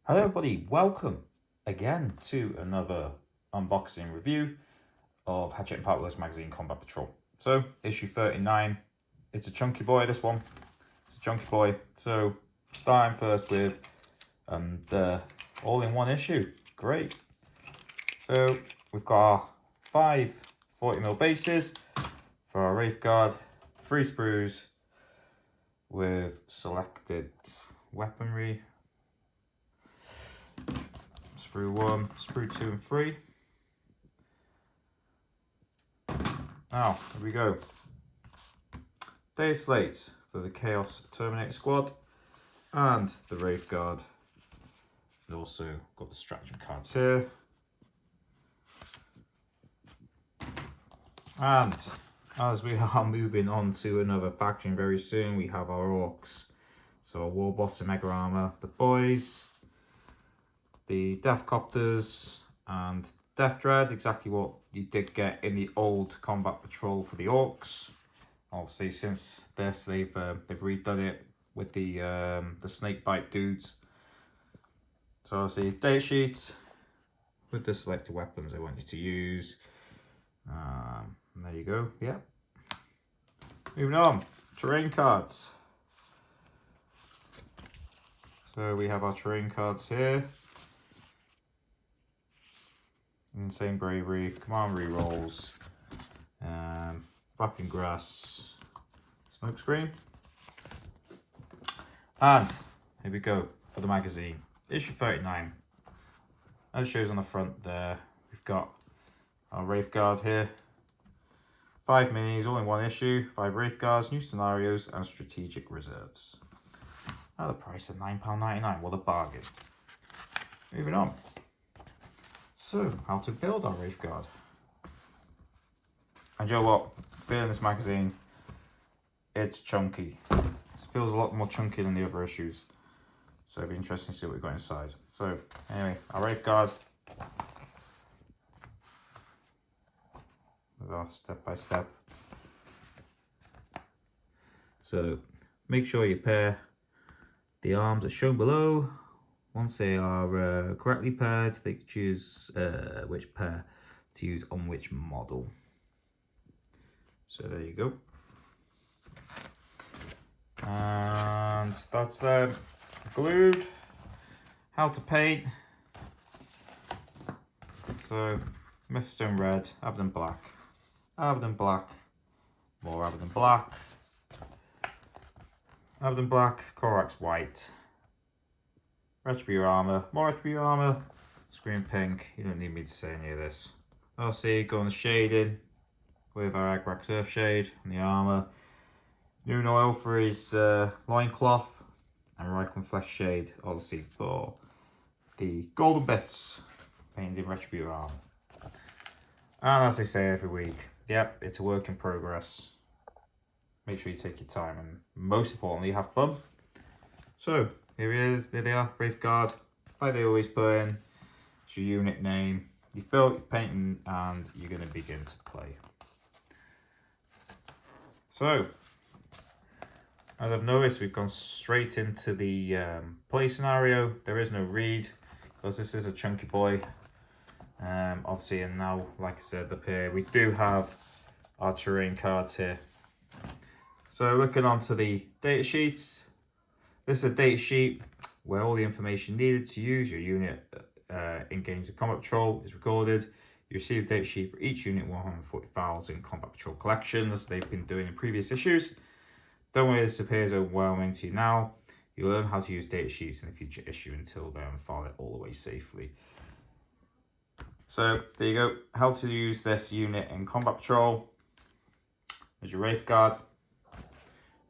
Hello everybody, welcome again to another unboxing review of Hatchet & Partler's magazine Combat Patrol. So, issue 39, it's a chunky boy, this one. It's a chunky boy. So, starting first with the all-in-one issue. Great. So, we've got our 5 40mm bases for our Wraith Guard, 3 sprues with selected weaponry. Sprue 1, Sprue 2 and 3. Now, here we go. Day slates for the Chaos Terminator Squad and the Wraith Guard. And also got the stratagem cards here. And as we are moving on to another faction very soon, we have our Orcs. So our Warboss in Mega Armor, the boys, the Death Copters and Death Dread, exactly what you did get in the old Combat Patrol for the Orcs. Obviously, since this, they've redone it with the snakebite dudes. So obviously, data sheets with the selected weapons they want you to use. And there you go. Yeah. Moving on, terrain cards. So we have our terrain cards here. Insane Bravery, Command Rerolls, Wrapping Grass, Smokescreen. And here we go for the magazine. Issue 39. As shows on the front there, we've got our Wraith Guard here. 5 minis, all in one issue, 5 Wraith Guards, new scenarios, and strategic reserves. At the price of £9.99, what a bargain. Moving on. So, how to build our Wraith Guard. And you know what? Building this magazine, it's chunky. It feels a lot more chunky than the other issues. So it'll be interesting to see what we've got inside. So, anyway, our Wraith Guard. With our step by step. So, make sure you pair the arms as shown below. Once they are correctly paired, they can choose which pair to use on which model. So there you go. And that's them glued. How to paint. So Mephiston red, Abaddon black, Abaddon black, more Abaddon black, Abaddon black, Corax white. Retributor armor, more Retributor armor, Screen pink, you don't need me to say any of this. Obviously, go on the shading with our Agrax Earth Shade and the armor. Noon oil for his loincloth, and Reichland Flesh Shade, obviously, for the golden bits painted in Retributor armor. And as they say every week, yep, it's a work in progress. Make sure you take your time and most importantly, have fun. So, here he is, there they are, Wraith Guard, like they always put in. It's your unit name, you've built, you're painting, and you're going to begin to play. So, as I've noticed, we've gone straight into the play scenario. There is no read, because this is a chunky boy. Obviously, and now, like I said, up here, we do have our terrain cards here. So, looking onto the data sheets. This is a data sheet where all the information needed to use your unit in games of Combat Patrol is recorded. You receive a data sheet for each unit 140 files in Combat Patrol collection, as they've been doing in previous issues. Don't worry, this appears overwhelming to you now. You'll learn how to use data sheets in a future issue. Until then, file it all away safely. So there you go, how to use this unit in Combat Patrol. There's your Wraith Guard.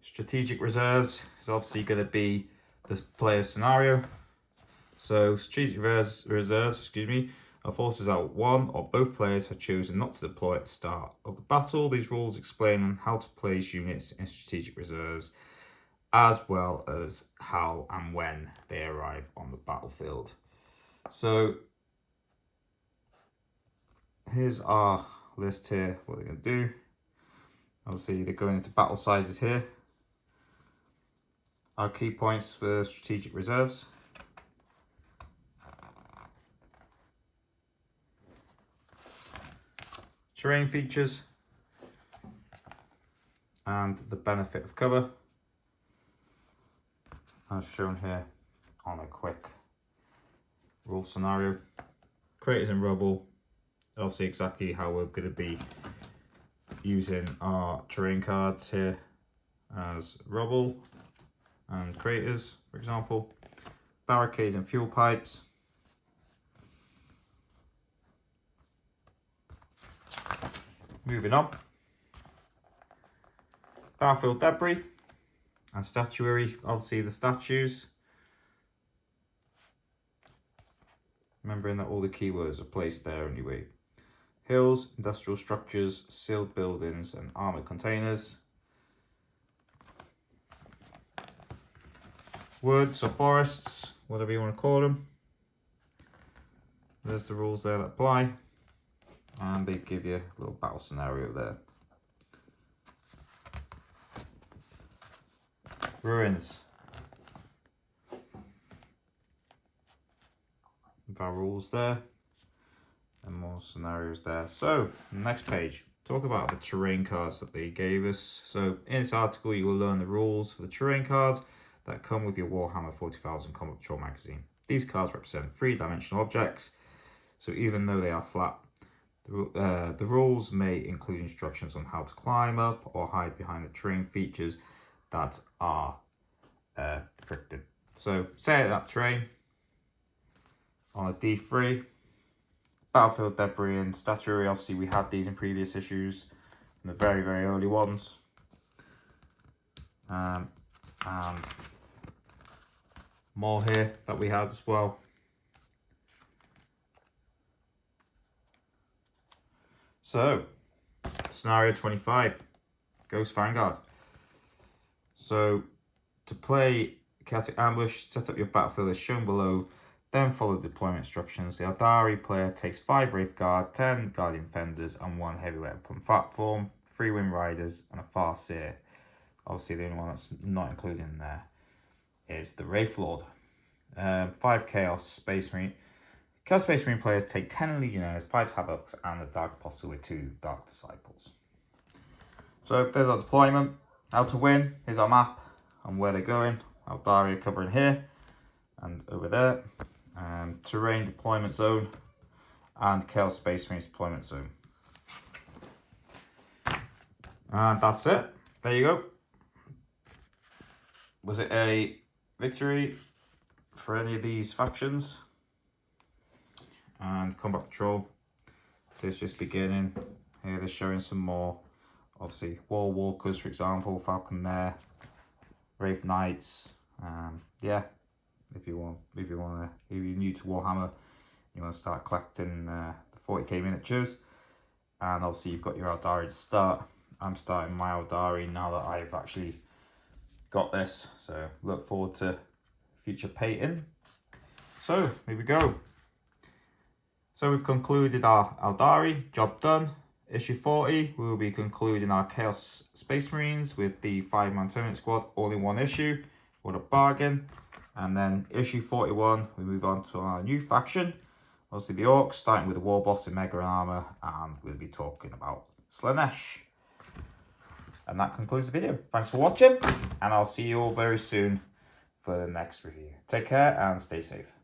Strategic reserves is obviously going to be this player scenario. So strategic reserves, are forces out one or both players have chosen not to deploy at the start of the battle. These rules explain on how to place units in strategic reserves, as well as how and when they arrive on the battlefield. So here's our list here, what they're going to do. Obviously they're going into battle sizes here. Our key points for strategic reserves. terrain features and the benefit of cover, as shown here on a quick rule scenario. Craters and rubble, obviously exactly how we're going to be using our terrain cards here as rubble and craters, for example. Barricades and fuel pipes. Moving on. Battlefield debris and statuary, obviously the statues. Remembering that all the keywords are placed there anyway. Hills, industrial structures, sealed buildings and armoured containers. Woods or forests, whatever you want to call them. There's the rules there that apply. And they give you a little battle scenario there. Ruins. With our rules there. And more scenarios there. So, next page. Talk about the terrain cards that they gave us. So, in this article you will learn the rules for the terrain cards that come with your Warhammer 40,000 Combat Patrol magazine. These cards represent three-dimensional objects, so even though they are flat, the rules may include instructions on how to climb up or hide behind the terrain features that are depicted. So, say that terrain on a D3, battlefield debris and statuary. Obviously, we had these in previous issues, in the very, very early ones. And more here that we had as well. So, scenario 25, Ghost Vanguard. So, to play Chaotic Ambush, set up your battlefield as shown below, then follow the deployment instructions. The Eldari player takes 5 Wraith Guard, 10 Guardian Defenders, and 1 Heavy Weapon platform, 3 Wind Riders, and a Farseer. Obviously, the only one that's not included in there is the Wraith Lord. 5 Chaos Space Marine. Chaos Space Marine players take 10 Legionnaires, 5 Havocs, and the Dark Apostle with 2 Dark Disciples. So there's our deployment. How to win, here's our map and where they're going. Eldari covering here and over there. Terrain deployment zone and Chaos Space Marine deployment zone. And that's it. There you go. Was it a victory for any of these factions? And Combat Patrol, so it's just beginning. Here they're showing some more, obviously Wall Walkers, for example, Falcon there, Wraith Knights. Yeah, if you're new to Warhammer, you want to start collecting the 40k miniatures, and obviously you've got your Eldari to start. I'm starting my Eldari now that I've actually got this, so look forward to future painting. So here we go. So we've concluded our Eldari, job done. Issue 40, we will be concluding our Chaos Space Marines with the 5-man tournament squad, all in one issue. What a bargain. And then issue 41, we move on to our new faction. Obviously the Orcs, starting with the War Boss in Mega Armor, and we'll be talking about Slaanesh. And that concludes the video. Thanks for watching, and I'll see you all very soon for the next review. Take care and stay safe.